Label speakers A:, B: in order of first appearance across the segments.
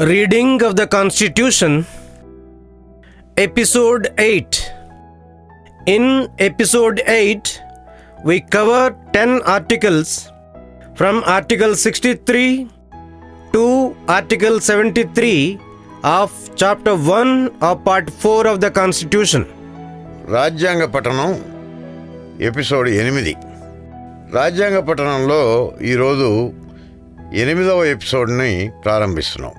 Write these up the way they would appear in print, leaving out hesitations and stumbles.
A: Reading of the Constitution, Episode 8. In Episode 8, we cover 10 articles from Article 63 to Article 73 of Chapter 1 of Part 4 of the Constitution.
B: రాజ్యాంగ పఠనం episode 8. రాజ్యాంగ పఠనంలో ఈరోజు 8వ ఎపిసోడ్ని ప్రారంభిస్తున్నాం.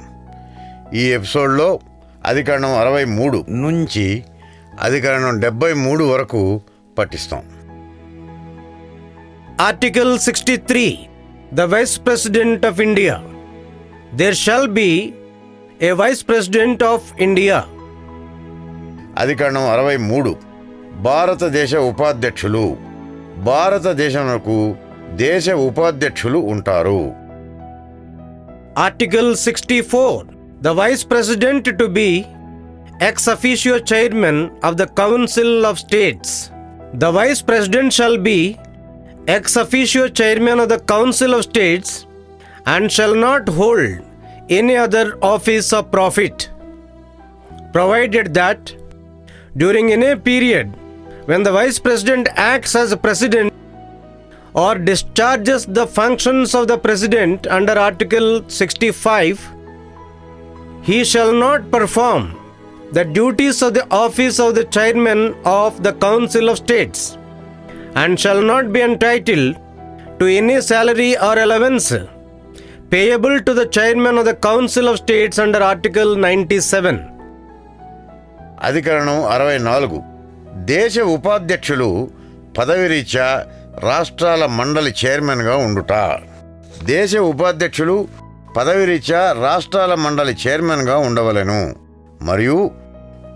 B: ఈ ఎపిసోడ్లో అధికరణం 63 నుంచి అధికరణం 73 వరకు పఠిస్తాం.
A: Article 63. The Vice President of India. There shall be a Vice President of India.
B: అధికరణం 63. భారతదేశ ఉపాధ్యక్షులు. భారతదేశంకు దేశ ఉపాధ్యక్షులు ఉంటారు.
A: Article 64. The Vice President to be ex officio Chairman of the Council of States. The Vice President shall be ex officio Chairman of the Council of States and shall not hold any other office of profit, provided that during any period when the Vice President acts as President or discharges the functions of the President under Article 65, he shall not perform the duties of the office of the Chairman of the Council of States and shall not be entitled to any salary or allowance payable to the Chairman of the Council of States under Article 97.
B: అధికరణం 64. దేశ ఉపాధ్యక్షులు పదవిరీత్యా రాష్ట్రాల మండలి చైర్మన్గా ఉండుట. దేశ ఉపాధ్యక్షులు పదవిరీత్యా రాష్ట్రాల మండలి చైర్మన్గా ఉండవలెను మరియు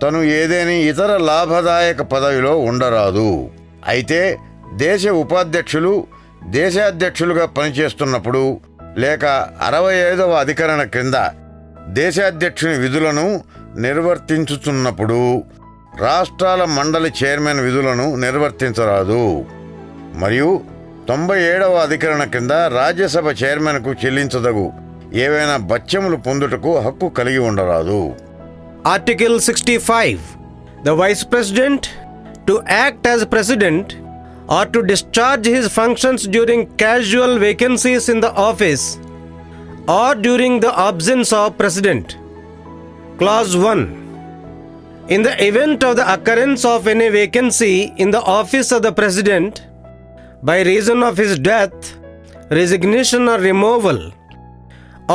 B: తను ఏదేని ఇతర లాభదాయక పదవిలో ఉండరాదు. అయితే దేశ ఉపాధ్యక్షులు దేశాధ్యక్షులుగా పనిచేస్తున్నప్పుడు లేక 65వ అధికరణ క్రింద దేశాధ్యక్షుని విధులను నిర్వర్తించుతున్నప్పుడు రాష్ట్రాల మండలి చైర్మన్ విధులను నిర్వర్తించరాదు. మరియు 97వ అధికరణ కింద రాజ్యసభ చైర్మన్కు చెల్లించదగు ఏవైనా భత్యములు పొందుటకు హక్కు కలిగి ఉండరాదు.
A: Article 65. The Vice President to act as President or to discharge his functions during casual vacancies in the office or during the absence of President. Clause 1. In the event of the occurrence of any vacancy in the office of the President by reason of his death, resignation or removal,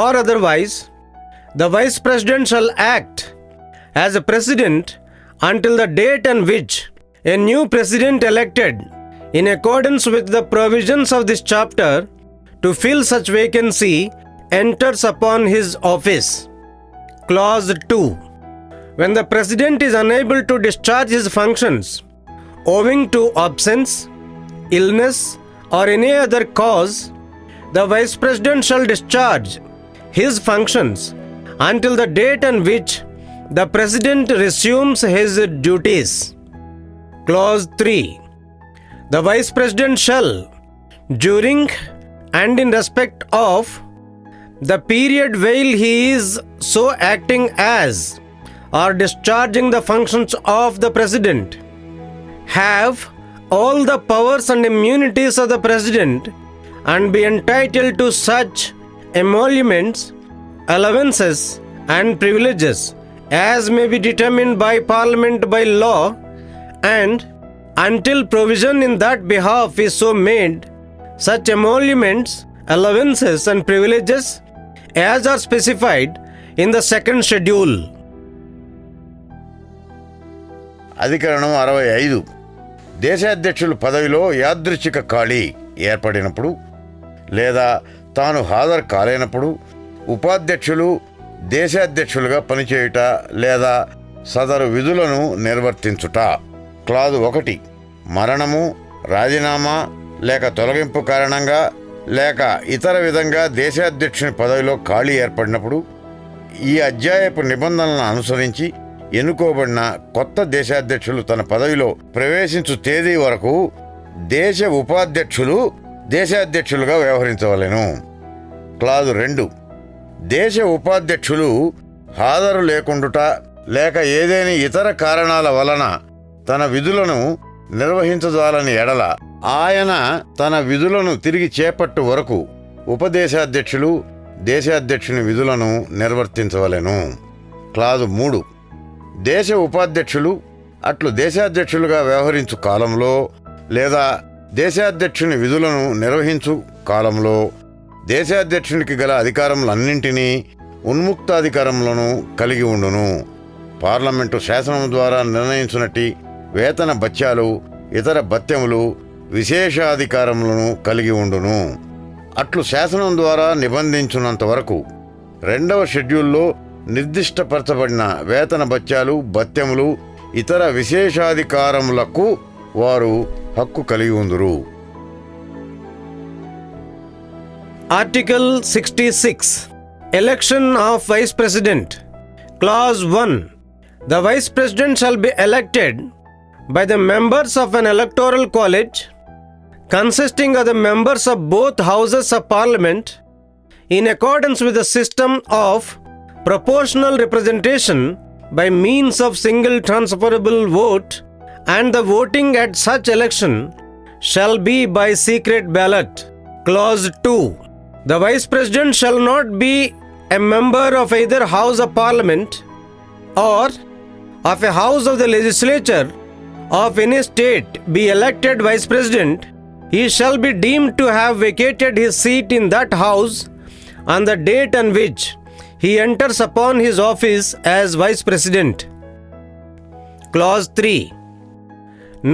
A: or otherwise, the Vice President shall act as a President until the date on which a new President elected in accordance with the provisions of this chapter to fill such vacancy enters upon his office. Clause 2. When the President is unable to discharge his functions owing to absence, illness, or any other cause, the Vice President shall discharge his functions until the date on which the President resumes his duties. Clause 3. The Vice President shall, during and in respect of the period while he is so acting as or discharging the functions of the President, have all the powers and immunities of the President and be entitled to such emoluments, allowances, and privileges as may be determined by Parliament by law, and until provision in that behalf is so made, such emoluments, allowances, and privileges as are specified in the second schedule.
B: అధికరణం 65. దేశాధ్యక్షుల పదవిలో యాదృచ్ఛిక ఖాళీ ఏర్పడినప్పుడు లేదా తాను హాజరు కాలేనప్పుడు ఉపాధ్యక్షులు దేశాధ్యక్షులుగా పనిచేయుట లేదా సదరు విధులను నిర్వర్తించుట. క్లాజు 1. మరణము, రాజీనామా లేక తొలగింపు కారణంగా లేక ఇతర విధంగా దేశాధ్యక్షుని పదవిలో ఖాళీ ఏర్పడినప్పుడు ఈ అధ్యాయపు నిబంధనలను అనుసరించి ఎన్నుకోబడిన కొత్త దేశాధ్యక్షులు తన పదవిలో ప్రవేశించు తేదీ వరకు దేశ ఉపాధ్యక్షులు దేశాధ్యక్షులుగా వ్యవహరించవలెను. క్లాజు 2. దేశ ఉపాధ్యక్షులు హాజరు లేకుండుట లేక ఏదేని ఇతర కారణాల వలన తన విధులను నిర్వహించజాలని ఎడల ఆయన తన విధులను తిరిగి చేపట్టు వరకు ఉపదేశాధ్యక్షులు దేశాధ్యక్షుని విధులను నిర్వర్తించవలెను. క్లాజు 3. దేశ ఉపాధ్యక్షులు అట్లు దేశాధ్యక్షులుగా వ్యవహరించు కాలంలో లేదా దేశాధ్యక్షుని విధులను నిర్వహించు కాలంలో దేశాధ్యక్షునికి గల అధికారములన్నింటినీ ఉన్ముక్తాధికారములను కలిగి ఉండును. పార్లమెంటు శాసనం ద్వారా నిర్ణయించునట్టి వేతన భత్యాలు ఇతర భత్యములు విశేషాధికారములను కలిగి ఉండును. అట్లు శాసనం ద్వారా నిబంధించున్నంత వరకు 2వ షెడ్యూల్లో నిర్దిష్టపరచబడిన వేతన భత్యాలు భత్యములు ఇతర విశేషాధికారములకు వారు హక్కు కలిగి ఉందురు.
A: Article 66. Election of Vice President. Clause 1. The Vice President shall be elected by the members of an electoral college consisting of the members of both houses of Parliament in accordance with the system of proportional representation by means of single transferable vote, and the voting at such election shall be by secret ballot. Clause 2. The Vice President shall not be a member of either House of Parliament or of a House of the Legislature of any state. Be elected Vice President, he shall be deemed to have vacated his seat in that House on the date on which he enters upon his office as Vice President. Clause 3.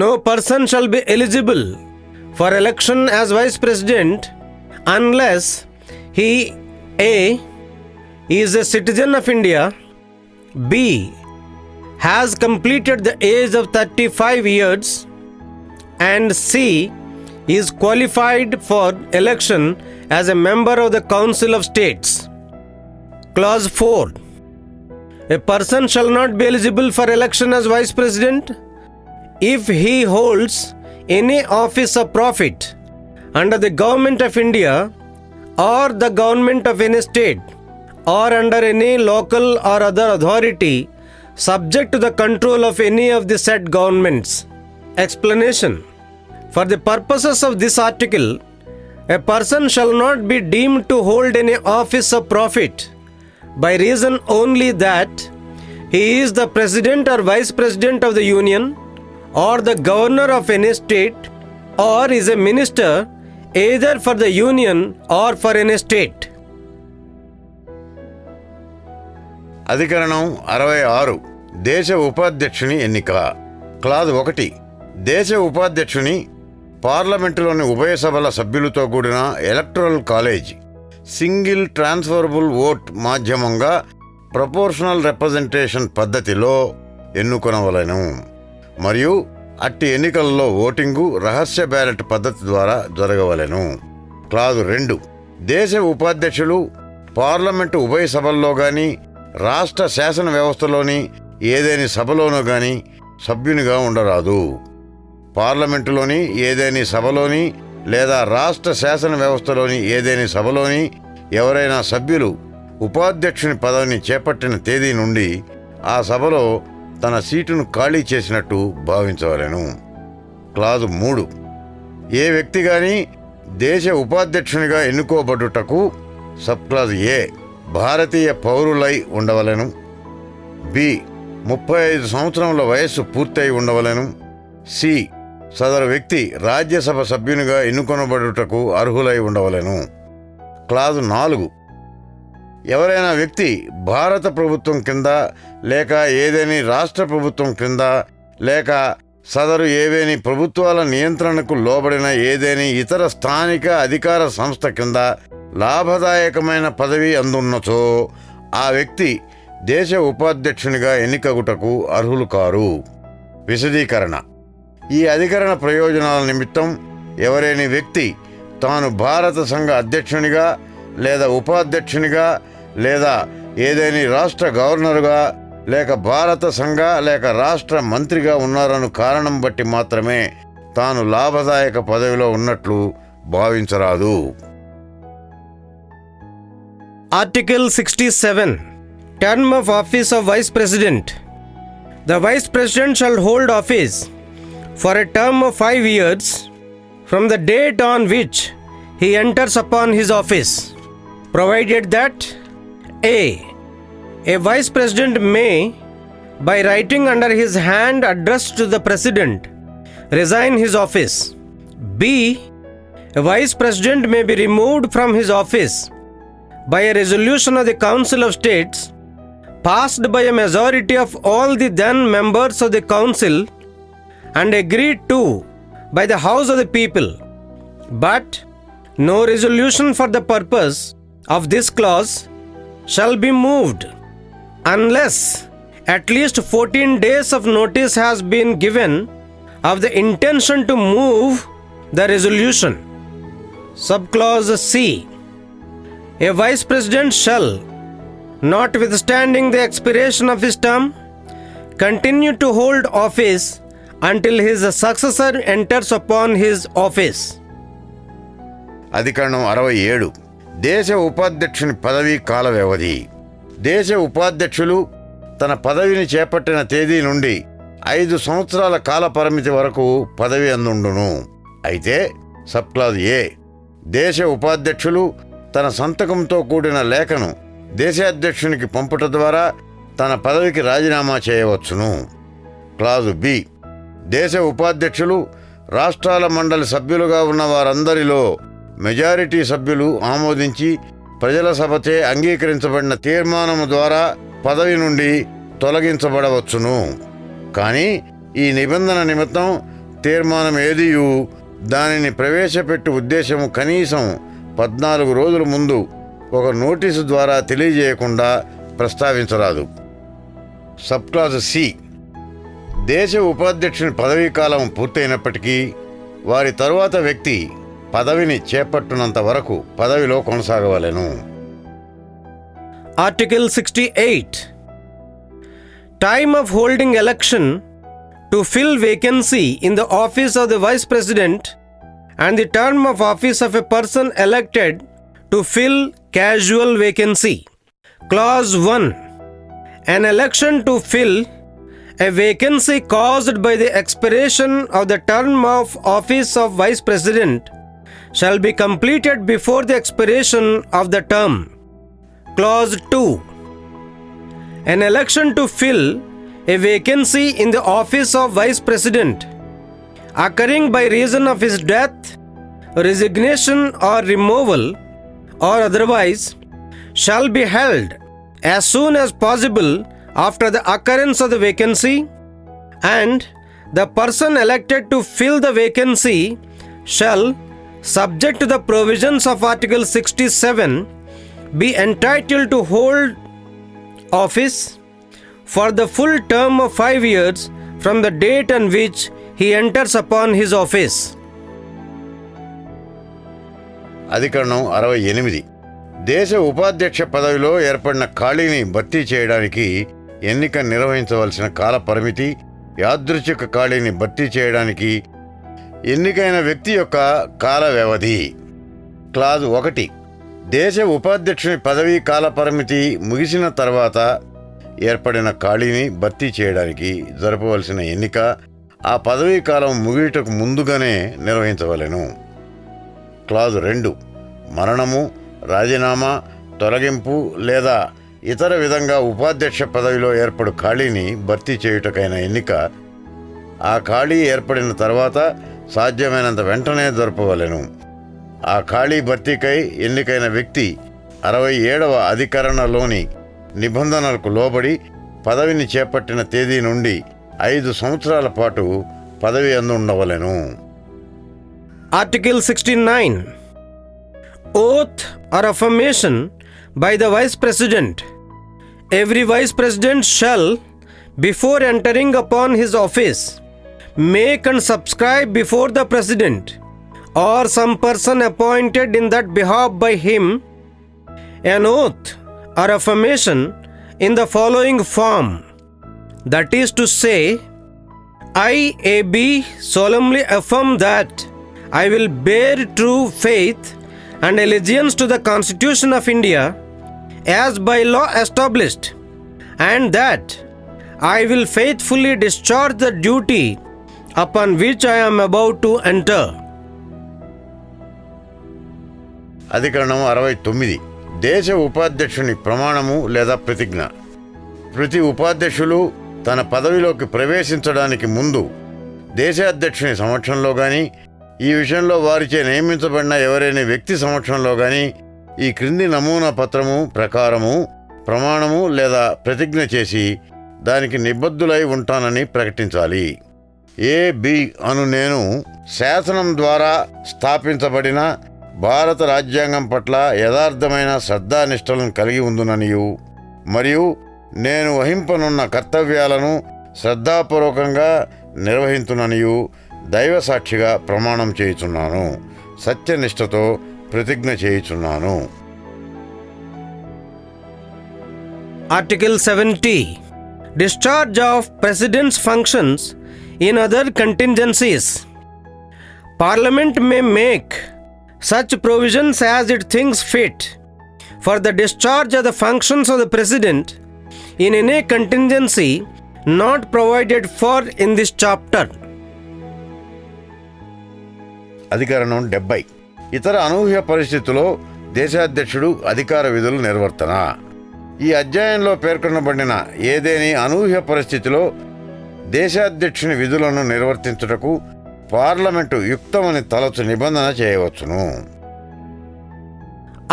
A: No person shall be eligible for election as Vice President unless he A. is a citizen of India, B. has completed the age of 35 years, and C. is qualified for election as a member of the Council of States. Clause 4. A person shall not be eligible for election as Vice President if he holds any office of profit under the Government of India or the Government of any state or under any local or other authority subject to the control of any of the said governments. Explanation. For the purposes of this article, a person shall not be deemed to hold any office of profit by reason only that he is the President or Vice President of the Union or the Governor of any state or is a minister either for the Union or for any state.
B: అధికరణం 66. దేశ ఉపాధ్యక్షుని ఎన్నిక. Clause 1. దేశ ఉపాధ్యక్షుని పార్లమెంటులోని ఉభయ సభల సభ్యులతో కూడిన electoral college single transferable vote మాధ్యమంగా proportional representation పద్ధతిలో ఎన్నుకొనవలెను. మరియు అట్టి ఎన్నికలలో ఓటింగు రహస్య బ్యాలెట్ పద్ధతి ద్వారా జరగవలెను. క్లాజు 2. దేశ ఉపాధ్యక్షులు పార్లమెంటు ఉభయ సభల్లో గాని రాష్ట్ర శాసన వ్యవస్థలోని ఏదేని సభలోనూ గాని సభ్యునిగా ఉండరాదు. పార్లమెంటులోని ఏదేని సభలోని లేదా రాష్ట్ర శాసన వ్యవస్థలోని ఏదేని సభలోని ఎవరైనా సభ్యులు ఉపాధ్యక్షుని పదవిని చేపట్టిన తేదీ నుండి ఆ సభలో తన సీటును ఖాళీ చేసినట్టు భావించవలెను. క్లాజు 3. ఏ వ్యక్తి గాని దేశ ఉపాధ్యక్షునిగా ఎన్నుకోబడుటకు సబ్ క్లాజ్ ఏ భారతీయ పౌరులై ఉండవలెను, బి 35 సంవత్సరముల వయస్సు పూర్తయి ఉండవలెను, సి సదరు వ్యక్తి రాజ్యసభ సభ్యునిగా ఎన్నుకొనబడుటకు అర్హులై ఉండవలెను. క్లాజు 4. ఎవరైనా వ్యక్తి భారత ప్రభుత్వం కింద లేక ఏదేని రాష్ట్ర ప్రభుత్వం క్రింద లేక సదరు ఏవేని ప్రభుత్వాల నియంత్రణకు లోబడిన ఏదేని ఇతర స్థానిక అధికార సంస్థ కింద లాభదాయకమైన పదవి అందున్నచో ఆ వ్యక్తి దేశ ఉపాధ్యక్షునిగా ఎన్నికగుటకు అర్హులు కారు. విశదీకరణ. ఈ అధికరణ ప్రయోజనాల నిమిత్తం ఎవరైనా వ్యక్తి తాను భారత సంఘ అధ్యక్షునిగా లేదా ఉపాధ్యక్షునిగా లేదా ఏదేని రాష్ట్ర గవర్నరుగా లేక భారత సంఘ లేక రాష్ట్ర మంత్రిగా ఉన్నారను కారణం బట్టి మాత్రమే తాను లాభదాయక పదవిలో ఉన్నట్లు భావించరాదు.
A: Article 67. Term of office of Vice President. The Vice President shall hold office for a term of 5 years from the date on which he enters upon his office, provided that A Vice President may, by writing under his hand addressed to the President, resign his office. B. A Vice President may be removed from his office by a resolution of the Council of States passed by a majority of all the then members of the Council and agreed to by the House of the People. But no resolution for the purpose of this clause shall be moved unless at least 14 days of notice has been given of the intention to move the resolution. Subclause C. A Vice President shall, notwithstanding the expiration of his term, continue to hold office until his successor enters upon his office.
B: అధికరణం 67. దేశ ఉపాధ్యక్షుని పదవీ కాల వ్యవధి. దేశ ఉపాధ్యక్షులు తన పదవిని చేపట్టిన తేదీ నుండి 5 సంవత్సరాల కాల పరిమితి వరకు పదవి అందుండును. అయితే సబ్క్లాజ్ ఏ, దేశ ఉపాధ్యక్షులు తన సంతకంతో కూడిన లేఖను దేశాధ్యక్షునికి పంపుట ద్వారా తన పదవికి రాజీనామా చేయవచ్చును. క్లాజు బి, దేశ ఉపాధ్యక్షులు రాష్ట్రాల మండలి సభ్యులుగా ఉన్న వారందరిలో మెజారిటీ సభ్యులు ఆమోదించి ప్రజల సభచే అంగీకరించబడిన తీర్మానము ద్వారా పదవి నుండి తొలగించబడవచ్చును. కానీ ఈ నిబంధన నిమిత్తం తీర్మానం ఏదియు దానిని ప్రవేశపెట్టు ఉద్దేశము కనీసం 14 రోజుల ముందు ఒక నోటీసు ద్వారా తెలియజేయకుండా ప్రస్తావించరాదు. సబ్క్లాజ్ సి, దేశ ఉపాధ్యక్షుని పదవీకాలం పూర్తయినప్పటికీ వారి తరువాత వ్యక్తి పదవిని చేపట్టునంత వరకు పదవిలో కొనసాగవలెను.
A: Article 68. Time of holding election to fill vacancy in the office of the Vice President and the term of office of a person elected to fill casual vacancy. Clause 1. An election to fill a vacancy caused by the expiration of the term of office of Vice President shall be completed before the expiration of the term. Clause 2. An election to fill a vacancy in the office of Vice President occurring by reason of his death, resignation or removal or otherwise shall be held as soon as possible after the occurrence of the vacancy, and the person elected to fill the vacancy shall, subject to the provisions of Article 67, be entitled to hold office for the full term of 5 years from the date on which he enters upon his office.
B: అధికరణం 68. దేశ ఉపాధ్యక్ష పదవిలో ఏర్పడిన ఖాళీని భర్తీ చేయడానికి ఎన్నిక నిర్వహించవలసిన కాల పరిమితి, యాదృచ్ఛిక ఖాళీని భర్తీ చేయడానికి ఎన్నికైన వ్యక్తి యొక్క కాల వ్యవధి. క్లాజ్ 1. దేశ ఉపాధ్యక్షుని పదవీ కాల పరిమితి ముగిసిన తర్వాత ఏర్పడిన ఖాళీని భర్తీ చేయడానికి జరపవలసిన ఎన్నిక ఆ పదవీ కాలం ముగియటకు ముందుగానే నిర్వహించవలెను. క్లాజ్ 2. మరణము, రాజీనామా, తొలగింపు లేదా ఇతర విధంగా ఉపాధ్యక్ష పదవిలో ఏర్పడు ఖాళీని భర్తీ చేయుటకైన ఎన్నిక ఆ ఖాళీ ఏర్పడిన తర్వాత సాధ్యమైనంత వెంటనే జరపవలెను. ఆ ఖాళీ భర్తీకై ఎన్నికైన వ్యక్తి 67వ అధికరణలోని నిబంధనలకు లోబడి పదవిని చేపట్టిన తేదీ నుండి 5 సంవత్సరాల పాటు పదవి అందుండవలెను.
A: Article 69. Oath or affirmation by the Vice President. Every Vice President shall, before entering upon his office, make and subscribe before the President or some person appointed in that behalf by him an oath or affirmation in the following form, that is to say, I, A.B. solemnly affirm that I will bear true faith and allegiance to the Constitution of India as by law established, and that I will faithfully discharge the duty upon which I am about to enter.
B: అధికరణం 69. దేశ ఉపాధ్యక్షుని ప్రమాణము లేదా ప్రతిజ్ఞ. ప్రతి ఉపాధ్యక్షులు తన పదవిలోకి ప్రవేశించడానికి ముందు దేశాధ్యక్షుని సమక్షంలో కానీ, ఈ విషయంలో వారిచే నియమించబడిన ఎవరైనా వ్యక్తి సమక్షంలో కానీ ఈ క్రింది నమూనా పత్రము ప్రకారము ప్రమాణము లేదా ప్రతిజ్ఞ చేసి దానికి నిబద్ధులై ఉంటానని ప్రకటించాలి. బి అను నేను శాసనం ద్వారా స్థాపించబడిన భారత రాజ్యాంగం పట్ల యథార్థమైన శ్రద్ధానిష్టలను కలిగి ఉందుననియు, మరియు నేను వహింపనున్న కర్తవ్యాలను శ్రద్ధాపూర్వకంగా నిర్వహించుననియు దైవ సాక్షిగా ప్రమాణం చేయుచున్నాను. సత్యనిష్టతో ప్రతిజ్ఞ చేయుచున్నాను.
A: Article 70. Discharge of President's functions in other contingencies. Parliament may make such provisions as it thinks fit for the discharge of the functions of the President in any contingency not provided for in this chapter.
B: అధికరణం 70. ఇతర అనూహ్య పరిస్థితుల్లో దేశాధ్యక్షుడు అధికార విధులు నిర్వర్తన. ఈ అధ్యాయంలో పేర్కొనబడిన ఏదేని అనూహ్య పరిస్థితిలో దేశాధ్యక్షుని విధులను నిర్వర్తించుటకు పార్లమెంటు యుక్తమని తలచు నిబంధన చేయవచ్చును.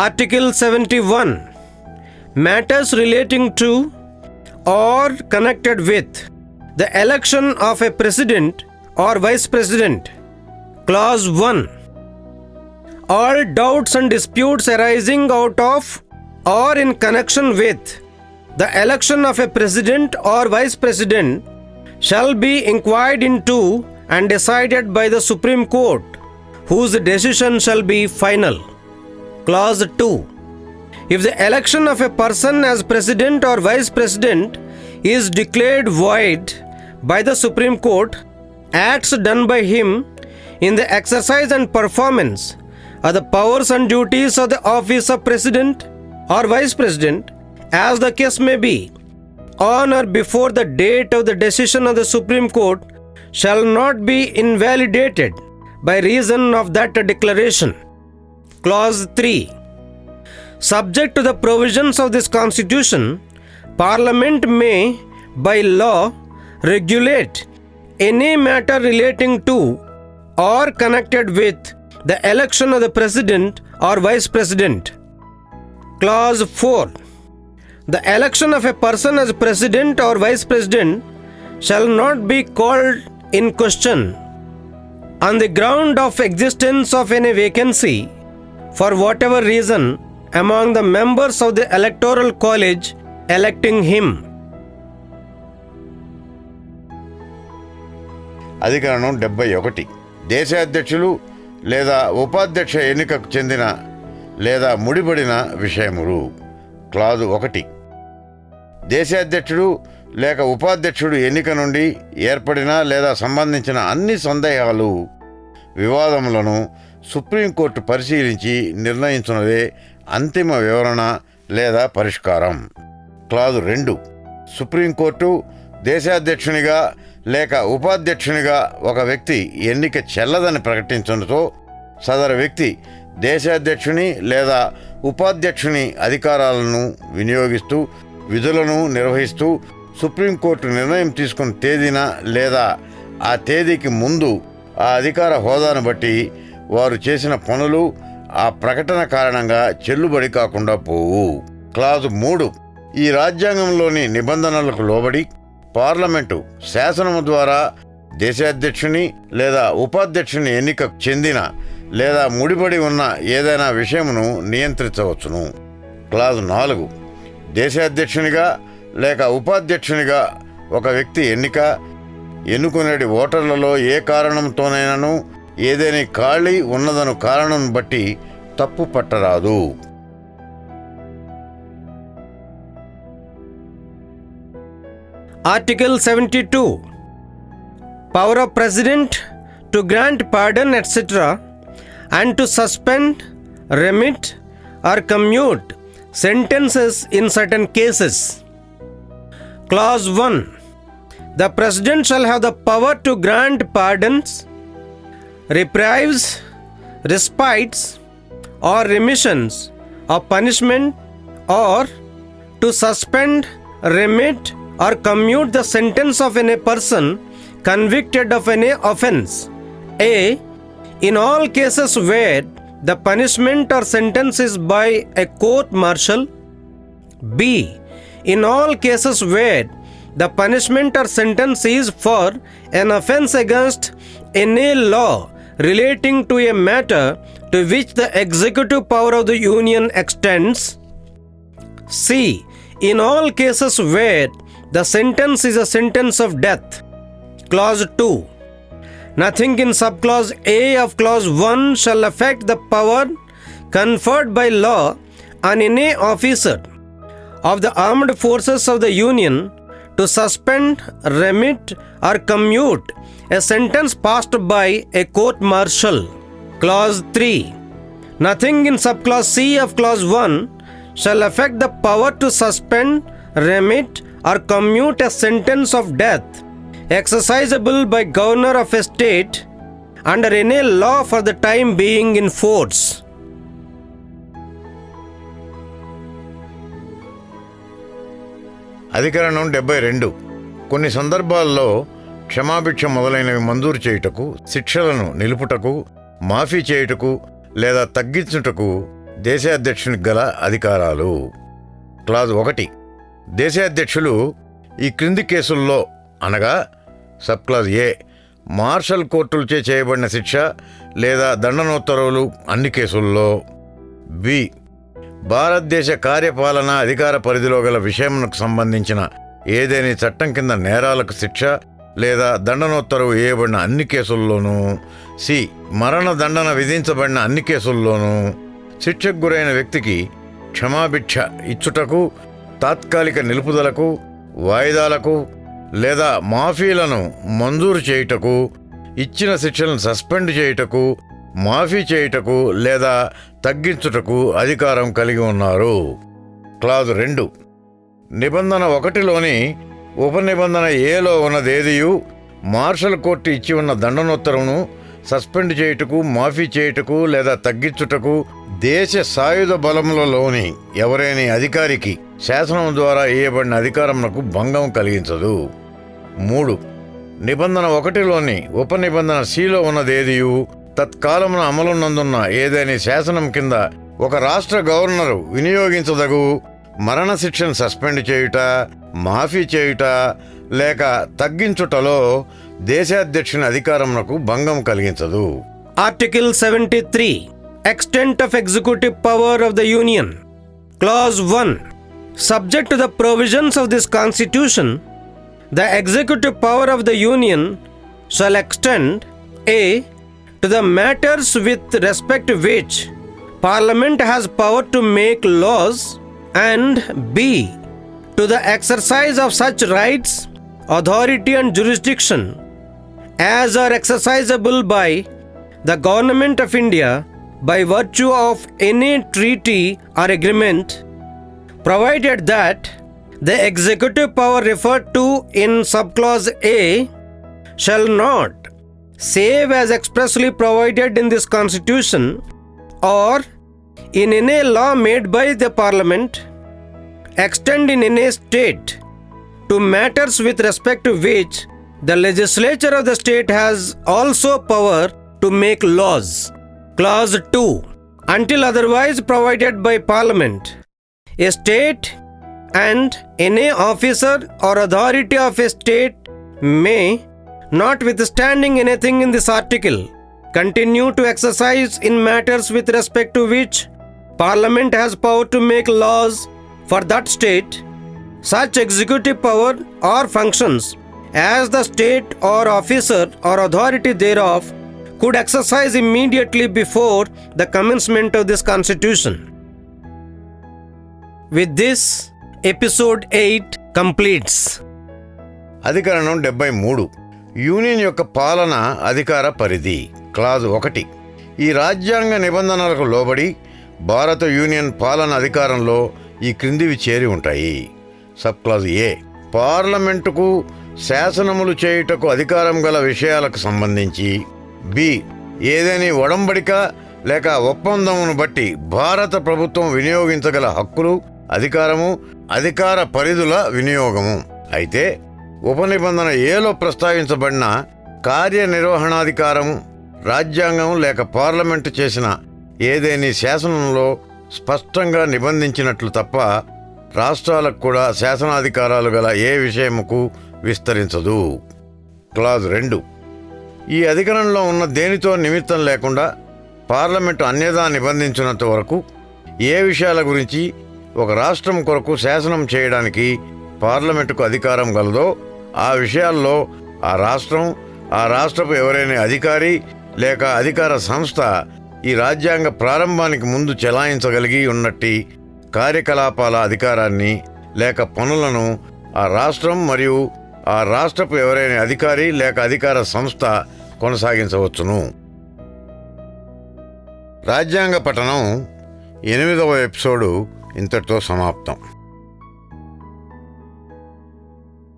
A: Article 71. Matters relating to or connected with the election of a president or vice president. Clause 1. All doubts and disputes arising out of or in connection with the election of a president or vice president shall be inquired into and decided by the Supreme Court, whose decision shall be final. Clause 2. If the election of a person as president or vice president is declared void by the Supreme Court, acts done by him in the exercise and performance of the powers and duties of the office of president or vice president, as the case may be, on or before the date of the decision of the Supreme Court, shall not be invalidated by reason of that declaration. Clause 3. Subject to the provisions of this Constitution, Parliament may, by law, regulate any matter relating to or connected with the election of the President or Vice President. Clause 4. The election of a person as President or Vice President shall not be called in question on the ground of existence of any vacancy for whatever reason among the members of the Electoral College electing him.
B: అధికరణం 71. దేశాధ్యక్షులు లేదా ఉపాధ్యక్ష ఎన్నికకు చెందిన లేదా ముడిపడిన విషయములు. Clause 1. దేశాధ్యక్షుడు లేక ఉపాధ్యక్షుడు ఎన్నిక నుండి ఏర్పడిన లేదా సంబంధించిన అన్ని సందేహాలు, వివాదములను సుప్రీంకోర్టు పరిశీలించి నిర్ణయించున్నదే అంతిమ వివరణ లేదా పరిష్కారం. క్లాజు 2. సుప్రీంకోర్టు దేశాధ్యక్షునిగా లేక ఉపాధ్యక్షునిగా ఒక వ్యక్తి ఎన్నిక చెల్లదని ప్రకటించడంతో సదరు వ్యక్తి దేశాధ్యక్షుని లేదా ఉపాధ్యక్షుని అధికారాలను వినియోగిస్తూ విధులను నిర్వహిస్తూ సుప్రీంకోర్టు నిర్ణయం తీసుకున్న తేదీన లేదా ఆ తేదీకి ముందు ఆ అధికార హోదాను బట్టి వారు చేసిన పనులు ఆ ప్రకటన కారణంగా చెల్లుబడి కాకుండా పోవు. క్లాజు 3. ఈ రాజ్యాంగంలోని నిబంధనలకు లోబడి పార్లమెంటు శాసనము ద్వారా దేశాధ్యక్షుని లేదా ఉపాధ్యక్షుని ఎన్నికకు చెందిన లేదా ముడిపడి ఉన్న ఏదైనా విషయమును నియంత్రించవచ్చును. క్లాజు 4. దేశాధ్యక్షునిగా లేక ఉపాధ్యక్షునిగా ఒక వ్యక్తి ఎన్నుకునేటి ఓటర్లలో ఏ కారణంతోనైనాను ఏదైనా ఖాళీ ఉన్నదను కారణం బట్టి తప్పు పట్టరాదు.
A: Article 72. Power of President to grant pardon etc. and to suspend, remit or commute sentences in certain cases. Clause 1. The President shall have the power to grant pardons, reprieves, respites, or remissions of punishment, or to suspend, remit, or commute the sentence of any person convicted of any offense. A. In all cases where the punishment or sentence is by a court-martial. B. In all cases where the punishment or sentence is for an offense against any law relating to a matter to which the executive power of the Union extends. C. In all cases where the sentence is a sentence of death. Clause 2. Nothing in subclause A of clause 1 shall affect the power conferred by law on any officer of the armed forces of the Union to suspend, remit, or commute a sentence passed by a court-martial. Clause 3. Nothing in subclause C of clause 1 shall affect the power to suspend, remit, or commute a sentence of death exercisable by governor of a state under any law for the time being in force.
B: అధికరణం 72. కొన్ని సందర్భాల్లో క్షమాభిక్ష మొదలైనవి మంజూరు చేయుటకు, శిక్షలను నిలుపుటకు, మాఫీ చేయుటకు లేదా తగ్గించుటకు దేశాధ్యక్షునికి గల అధికారాలు. క్లాజ్ 1. దేశాధ్యక్షులు ఈ క్రింది కేసుల్లో అనగా సబ్ క్లాజ్ ఏ మార్షల్ కోర్టులచే చేయబడిన శిక్ష లేదా దండనోత్తర్వులు అన్ని కేసుల్లో. బి. భారతదేశ కార్యపాలన అధికార పరిధిలో గల విషయమునకు సంబంధించిన ఏదేని చట్టం కింద నేరాలకు శిక్ష లేదా దండనోత్తర్వు వేయబడిన అన్ని కేసుల్లోనూ. సి. మరణ దండన విధించబడిన అన్ని కేసుల్లోనూ శిక్షకు గురైన వ్యక్తికి క్షమాభిక్ష ఇచ్చుటకు, తాత్కాలిక నిలుపుదలకు, వాయిదాలకు లేదా మాఫీలను మంజూరు చేయుటకు, ఇచ్చిన శిక్షలను సస్పెండ్ చేయుటకు, మాఫీ చేయుటకు లేదా తగ్గించుటకు అధికారం కలిగి ఉన్నారు. క్లాజ్ 2. నిబంధన 1లోని ఉపనిబంధన ఏలో ఉన్నదేదియు మార్షల్ కోర్టు ఇచ్చి ఉన్న దండనోత్తరమును సస్పెండ్ చేయుటకు, మాఫీ చేయుటకు లేదా తగ్గించుటకు దేశ సాయుధ బలములలోని ఎవరైనా అధికారికి శాసనం ద్వారా ఇయ్యబడిన అధికారమునకు భంగం కలిగించదు. 3. నిబంధన 1లోని ఉపనిబంధన సిలో ఉన్నదేదియు తత్కాలమున అమలున్నందున్న ఏదైనా శాసనం కింద ఒక రాష్ట్ర గవర్నరు వినియోగించదగు మరణశిక్షను సస్పెండ్ చేయుట, మాఫీ చేయుట లేక తగ్గించుటలో దేశాధ్యక్షుని అధికారమునకు భంగం కలిగించదు.
A: Article 73. Extent of executive power of the Union. Clause 1. Subject to the provisions of this Constitution, the executive power of the Union shall extend A. to the matters with respect to which Parliament has power to make laws, and B. to the exercise of such rights, authority and jurisdiction as are exercisable by the Government of India by virtue of any treaty or agreement, provided that the executive power referred to in subclause A shall not, save as expressly provided in this Constitution or in any law made by the Parliament, extend in any state to matters with respect to which the legislature of the state has also power to make laws. Clause 2. Until otherwise provided by Parliament, a state and any officer or authority of a state may, notwithstanding anything in this article, continue to exercise in matters with respect to which Parliament has power to make laws for that state such executive power or functions as the state or officer or authority thereof could exercise immediately before the commencement of this Constitution. With this, episode 8 completes.
B: అధికరణం 73. Union యొక్క పాలన అధికార పరిధి. Clause 1. ఈ రాజ్యాంగ నిబంధనలకు లోబడి భారత యూనియన్ పాలన అధికారంలో ఈ క్రిందివి చేరి ఉంటాయి. సబ్ క్లాజ్ ఏ. పార్లమెంటుకు శాసనములు చేయుటకు అధికారం గల విషయాలకు సంబంధించి. బి. ఏదేని ఒడంబడిక లేక ఒప్పందమును బట్టి భారత ప్రభుత్వం వినియోగించగల హక్కులు, అధికారము, అధికార పరిధుల వినియోగము. అయితే ఉపనిబంధన ఏలో ప్రస్తావించబడిన కార్యనిర్వహణాధికారము రాజ్యాంగం లేక పార్లమెంటు చేసిన ఏదేని శాసనంలో స్పష్టంగా నిబంధించినట్లు తప్ప రాష్ట్రాలకు కూడా శాసనాధికారాలు గల ఏ విషయముకు విస్తరించదు. క్లాజ్ 2. ఈ అధికరణంలో ఉన్న దేనితో నిమిత్తం లేకుండా పార్లమెంటు అన్యదా నిబంధించినంత వరకు ఏ విషయాల గురించి ఒక రాష్ట్రం కొరకు శాసనం చేయడానికి పార్లమెంటుకు అధికారం గలదో ఆ విషయాల్లో ఆ రాష్ట్రం, ఆ రాష్ట్రపు ఎవరైనా అధికారి లేక అధికార సంస్థ ఈ రాజ్యాంగ ప్రారంభానికి ముందు చెలాయించగలిగి ఉన్నట్టి కార్యకలాపాల అధికారాన్ని లేక పనులను ఆ రాష్ట్రం మరియు ఆ రాష్ట్రపు ఎవరైనా అధికారి లేక అధికార సంస్థ కొనసాగించవచ్చును. రాజ్యాంగ పఠనం 8వ ఎపిసోడు ఇంతటితో సమాప్తం.